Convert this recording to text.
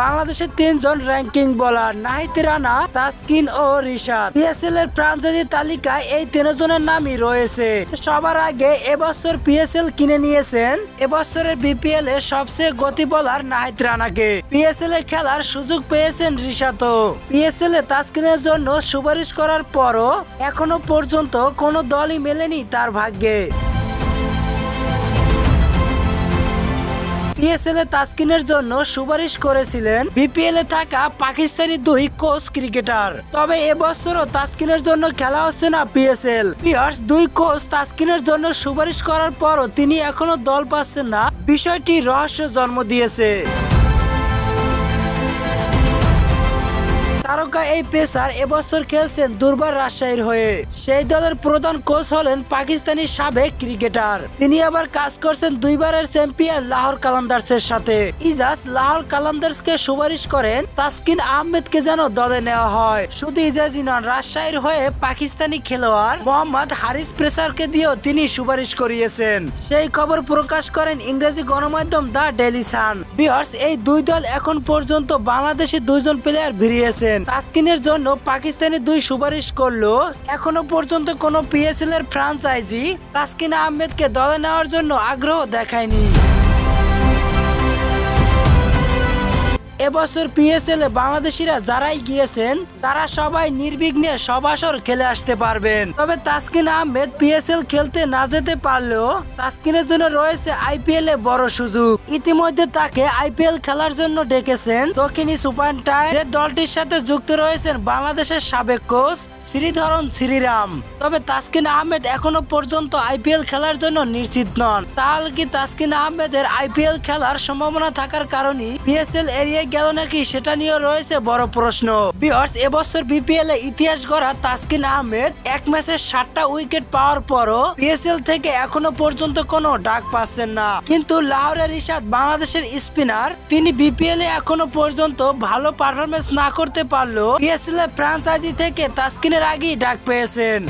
বাংলাদেশের তিনজন ranking bowler Nahid Rana, Taskin ও Rishad. PSL এর ফ্রাঞ্চাইজি তালিকায় এই তিনজনের নামই রয়েছে। সবার আগে এবছর পিএসএল কিনে নিয়েছেন এবছরের বিপিএল এর সবচেয়ে গতি বোলার নাহিদ রানাকে। পিএসএল এ খেলার সুযোগ পেয়েছেন রিশাদও। পিএসএল এ তাসকিনের জন্য সুপারিশ করার পরও এখনো পর্যন্ত কোনো দলই মেলেনি তার ভাগ্যে। পিএসএল এ তাসকিনের জন্য সুপারিশ করেছিলেন বিপিএল এ থাকা পাকিস্তানি দুই কোচ ক্রিকেটার। তবে এবছরও তাসকিনের জন্য খেলা হচ্ছে না পিএসএল। দুই কোচ তাসকিনের জন্য সুপারিশ করার পরও তিনি এখনো দল পাচ্ছেন না, বিষয়টি রহস্য জন্ম দিয়েছে। তারকা এই পেসার এবছর খেলছেন দুর্বার রাজশাহীর হয়ে। সেই দলের প্রধান কোচ হলেন পাকিস্তানি সাবেক ক্রিকেটার। তিনি আবার কাজ করছেন দুইবারের চ্যাম্পিয়ন লাহোর কালান্দার্সের সাথে। ইজাজ লাহোর কালান্দার্সকে সুপারিশ করেন তাসকিন আহমেদকে যেন দলে নেওয়া হয়। শুধু ইজাজই নন, রাজশাহীর হয়ে পাকিস্তানি খেলোয়াড় মোহাম্মদ হারিস প্রেসারকে দিয়েও তিনি সুপারিশ করিয়েছেন। সেই খবর প্রকাশ করেন ইংরেজি গণমাধ্যম দ্য ডেইলি সান। এই দুই দল এখন পর্যন্ত বাংলাদেশি দুইজন প্লেয়ার ভিড়িয়েছেন। তাসকিনের জন্য পাকিস্তানি দুই সুপারিশ করলো এখনো পর্যন্ত কোনো পিএসএল এর ফ্রাঞ্চাইজি তাসকিন আহমেদকে দলে নেওয়ার জন্য আগ্রহ দেখায়নি। এবছর পিএসএল এ বাংলাদেশিরা যারাই গিয়েছেন তারা সবাই নির্বিঘ্নে সব আসর খেলে আসতে পারবেন। তবে তাসকিন আহমেদ পিএসএল খেলতে না যেতে পারলেও তাসকিনের জন্য রয়েছে আইপিএল এ বড় সুযোগ। ইতিমধ্যে তাকে আইপিএল খেলার জন্য ডেকেছেন দক্ষিণী সুপার টাইম, যে দলটির সাথে যুক্ত রয়েছেন বাংলাদেশের সাবেক কোচ শ্রীধরন শ্রীরাম। তবে তাসকিন আহমেদ এখনো পর্যন্ত আইপিএল খেলার জন্য নিশ্চিত নন। তাহলে কি তাসকিন আহমেদের আইপিএল খেলার সম্ভাবনা থাকার কারণে পিএসএল এরিয়ায় গেল নাকি, সেটা নিয়ে রয়েছে বড় প্রশ্ন। এবছর বিপিএল এ ইতিহাস গড়া তাসকিন আহমেদ এক ম্যাচে 7টা উইকেট পাওয়ার পরও পিএসএল থেকে এখনো পর্যন্ত কোনো ডাক পাচ্ছেন না। কিন্তু লাহোরের রিশাদ বাংলাদেশের স্পিনার, তিনি বিপিএল এ এখনো পর্যন্ত ভালো পারফরমেন্স না করতে পারলেও পিএসএল এর ফ্রাঞ্চাইজি থেকে তাসকিনের আগেই ডাক পেয়েছেন।